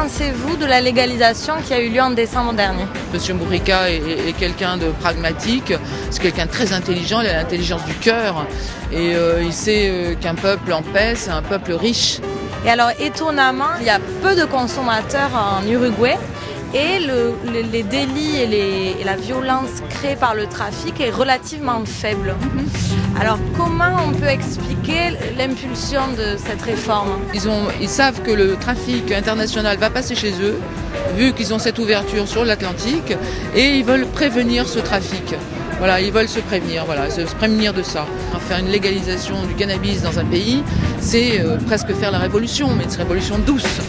pensez-vous de la légalisation qui a eu lieu en décembre dernier? Monsieur Mourica est quelqu'un de pragmatique, c'est quelqu'un de très intelligent, il a l'intelligence du cœur et il sait qu'un peuple en paix, c'est un peuple riche. Et alors étonnamment, il y a peu de consommateurs en Uruguay et les délits et la violence créée par le trafic est relativement faible. Alors comment on peut expliquer l'impulsion de cette réforme? Ils savent que le trafic international va passer chez eux, vu qu'ils ont cette ouverture sur l'Atlantique, et ils veulent prévenir ce trafic. Voilà, ils veulent se prévenir de ça. Faire une légalisation du cannabis dans un pays, c'est presque faire la révolution, mais une révolution douce.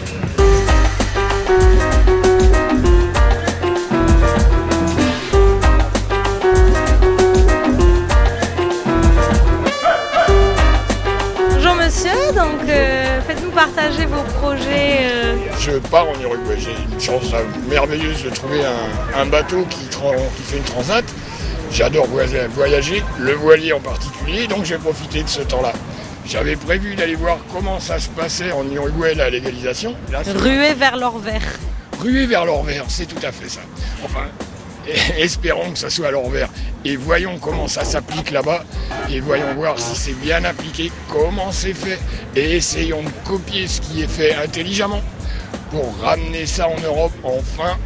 Bonjour monsieur, donc faites-nous partager vos projets. Je pars en Uruguay, j'ai une chance merveilleuse de trouver un bateau qui fait une transat. J'adore voyager, le voilier en particulier, donc j'ai profité de ce temps-là. J'avais prévu d'aller voir comment ça se passait en Uruguay, la légalisation. Ruer vers l'or vert. Ruer vers l'or vert, c'est tout à fait ça. Enfin, espérons que ça soit à l'or vert. Et voyons comment ça s'applique là-bas. Et voyons voir si c'est bien appliqué, comment c'est fait. Et essayons de copier ce qui est fait intelligemment pour ramener ça en Europe, enfin,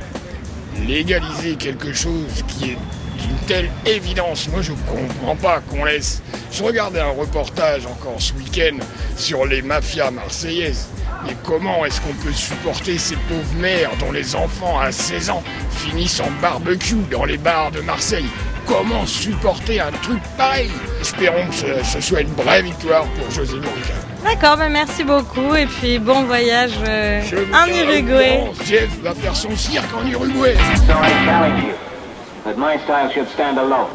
légaliser quelque chose qui est d'une telle évidence. Moi, je ne comprends pas qu'on laisse... Je regardais un reportage encore ce week-end sur les mafias marseillaises. Mais comment est-ce qu'on peut supporter ces pauvres mères dont les enfants à 16 ans finissent en barbecue dans les bars de Marseille? Comment supporter un truc pareil? Espérons que ce soit une vraie victoire pour José Mourica. D'accord, merci beaucoup et puis bon voyage en Uruguay. Jeff va faire son cirque en Uruguay. But my style should stand alone.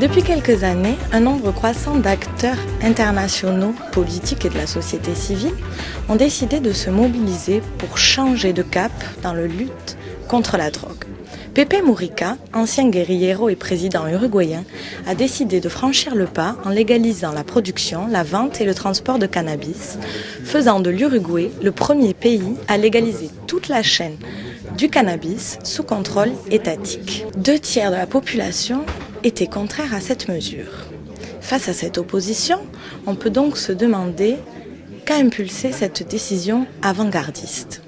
Depuis quelques années, un nombre croissant d'acteurs internationaux, politiques et de la société civile ont décidé de se mobiliser pour changer de cap dans la lutte contre la drogue. Pepe Mourica, ancien guérillero et président uruguayen, a décidé de franchir le pas en légalisant la production, la vente et le transport de cannabis, faisant de l'Uruguay le premier pays à légaliser toute la chaîne du cannabis sous contrôle étatique. 2/3 de la population étaient contraires à cette mesure. Face à cette opposition, on peut donc se demander qu'a impulsé cette décision avant-gardiste.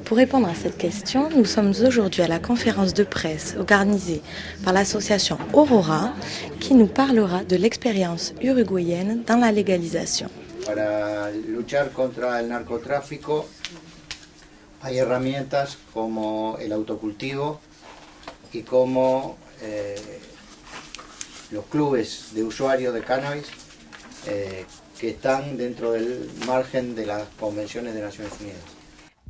Pour répondre à cette question, nous sommes aujourd'hui à la conférence de presse organisée par l'association Aurora qui nous parlera de l'expérience uruguayenne dans la légalisation. Para luchar contra el narcotráfico hay herramientas como el autocultivo y como los clubes de usuarios de cannabis que están dentro del margen de las convenciones de Naciones Unidas.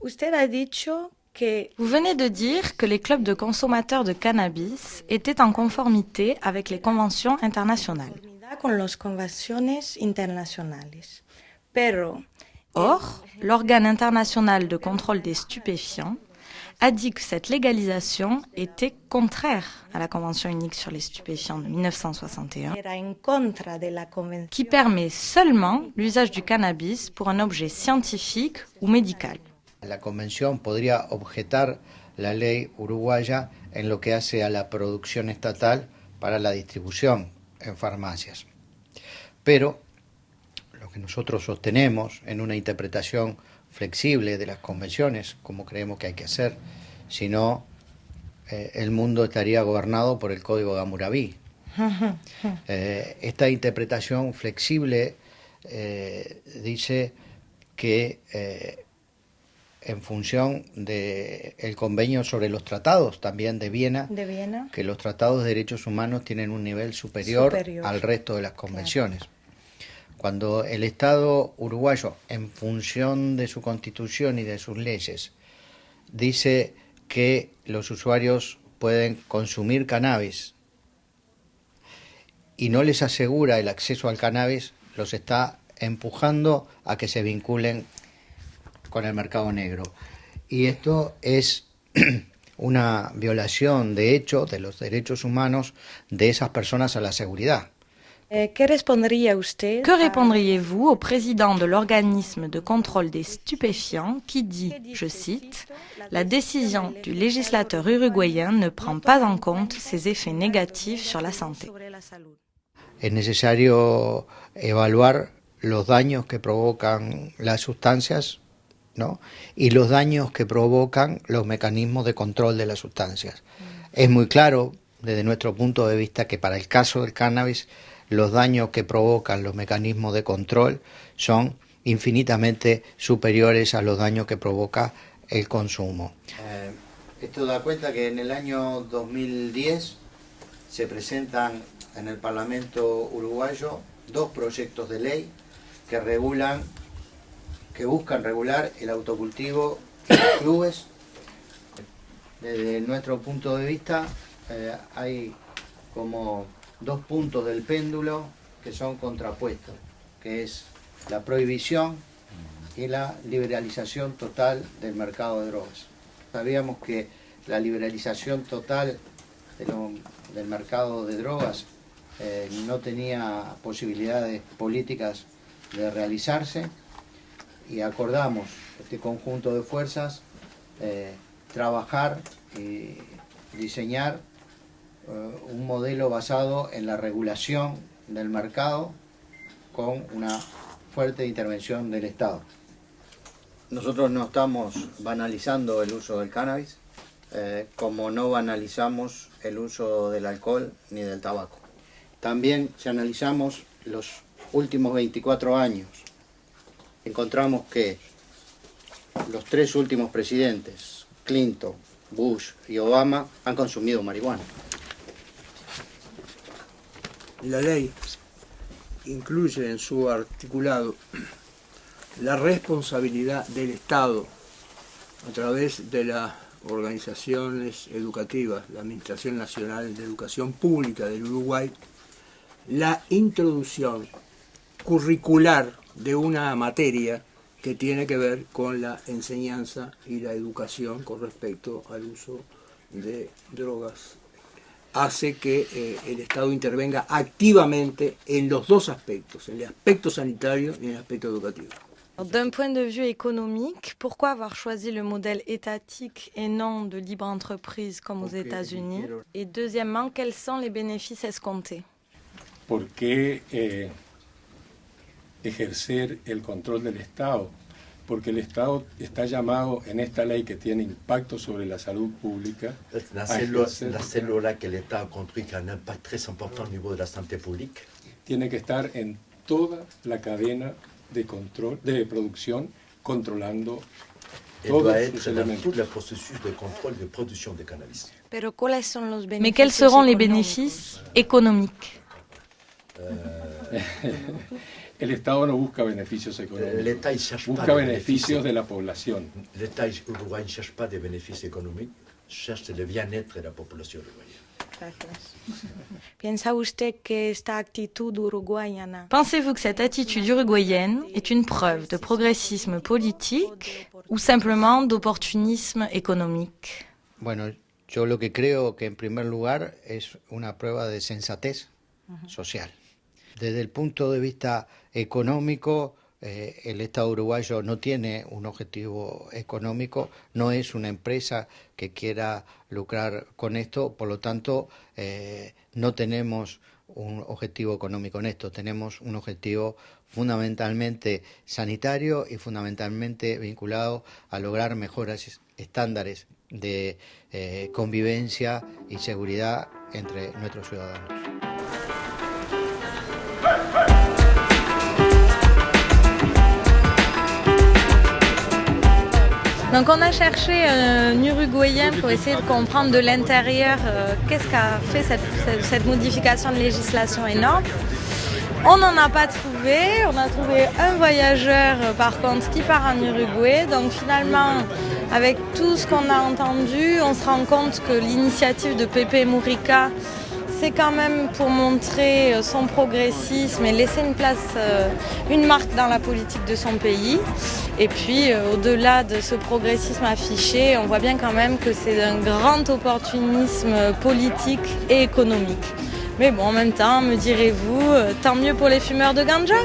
Usted ha dicho que... Vous venez de dire que les clubs de consommateurs de cannabis étaient en conformité avec les conventions internationales. Con las convenciones internacionales. Pero... Or, l'organe international de contrôle des stupéfiants a dit que cette légalisation était contraire à la Convention unique sur les stupéfiants de 1961, qui permet seulement l'usage du cannabis pour un objet scientifique ou médical. La convención podría objetar la ley uruguaya en lo que hace a la producción estatal para la distribución en farmacias. Pero lo que nosotros sostenemos en una interpretación flexible de las convenciones, como creemos que hay que hacer, si no, el mundo estaría gobernado por el Código de Hammurabi. Esta interpretación flexible dice que en función del convenio sobre los tratados también de Viena, que los tratados de derechos humanos tienen un nivel superior al resto de las convenciones. Claro. Cuando el Estado uruguayo, en función de su constitución y de sus leyes, dice que los usuarios pueden consumir cannabis y no les asegura el acceso al cannabis, los está empujando a que se vinculen con el mercado negro. Y esto es una violación, de hecho, de los derechos humanos de esas personas a la seguridad. Que répondriez-vous au président de l'organisme de contrôle des stupéfiants qui dit, je cite, « La décision du législateur uruguayen ne prend pas en compte ses effets négatifs sur la santé ». Es necesario evaluar los daños que provocan las sustancias, ¿no? Y los daños que provocan los mecanismos de control de las sustancias. Es muy claro, desde nuestro punto de vista, que para el caso del cannabis, los daños que provocan los mecanismos de control son infinitamente superiores a los daños que provoca el consumo. Esto da cuenta que en el año 2010 se presentan en el Parlamento uruguayo 2 proyectos de ley que buscan regular el autocultivo en los clubes. Desde nuestro punto de vista hay como 2 puntos del péndulo que son contrapuestos, que es la prohibición y la liberalización total del mercado de drogas. Sabíamos que la liberalización total del mercado de drogas no tenía posibilidades políticas de realizarse y acordamos este conjunto de fuerzas trabajar y diseñar un modelo basado en la regulación del mercado con una fuerte intervención del Estado. Nosotros no estamos banalizando el uso del cannabis, como no banalizamos el uso del alcohol ni del tabaco. También, si analizamos los últimos 24 años, encontramos que los 3 últimos presidentes, Clinton, Bush y Obama, han consumido marihuana. La ley incluye en su articulado la responsabilidad del Estado a través de las organizaciones educativas, la Administración Nacional de Educación Pública del Uruguay, la introducción curricular de una materia que tiene que ver con la enseñanza y la educación con respecto al uso de drogas. Hace que el Estado intervenga activamente en los 2 aspectos, en el aspecto sanitario y en el aspecto educativo. D'un point de vue économique, pourquoi avoir choisi le modèle étatique et non de libre entreprise comme aux États-Unis? Et deuxièmement, quels sont les bénéfices escomptés? ¿Por qué ejercer el control del Estado? Porque el Estado está llamado en esta ley que tiene impacto sobre la salud pública. La célula que l'État a construit qui a un impact très important au niveau de la santé publique. Tiene que estar en toda la cadena de control, de producción, controlando todos sus elementos. Tout le processus de contrôle de production de cannabis. Mais quels seront les bénéfices économiques? El Estado no busca beneficios económicos, busca beneficios de la población. L'État uruguayen ne cherche pas des bénéfices économiques, cherche le bien-être de la population uruguayenne. Pensez-vous que cette attitude uruguayenne est une preuve de progressisme politique ou simplement d'opportunisme économique? Bueno, yo lo que creo que en primer lugar es una prueba de sensatez social. Desde el punto de vista económico, el Estado uruguayo no tiene un objetivo económico, no es una empresa que quiera lucrar con esto, por lo tanto no tenemos un objetivo económico en esto, tenemos un objetivo fundamentalmente sanitario y fundamentalmente vinculado a lograr mejores estándares de convivencia y seguridad entre nuestros ciudadanos. Donc on a cherché un Uruguayen pour essayer de comprendre de l'intérieur qu'est-ce qu'a fait cette modification de législation énorme. On n'en a pas trouvé, on a trouvé un voyageur par contre qui part en Uruguay. Donc finalement, avec tout ce qu'on a entendu, on se rend compte que l'initiative de Pepe Mujica, c'est quand même pour montrer son progressisme et laisser une place, une marque dans la politique de son pays. Et puis, au-delà de ce progressisme affiché, on voit bien quand même que c'est un grand opportunisme politique et économique. Mais bon, en même temps, me direz-vous, tant mieux pour les fumeurs de ganja.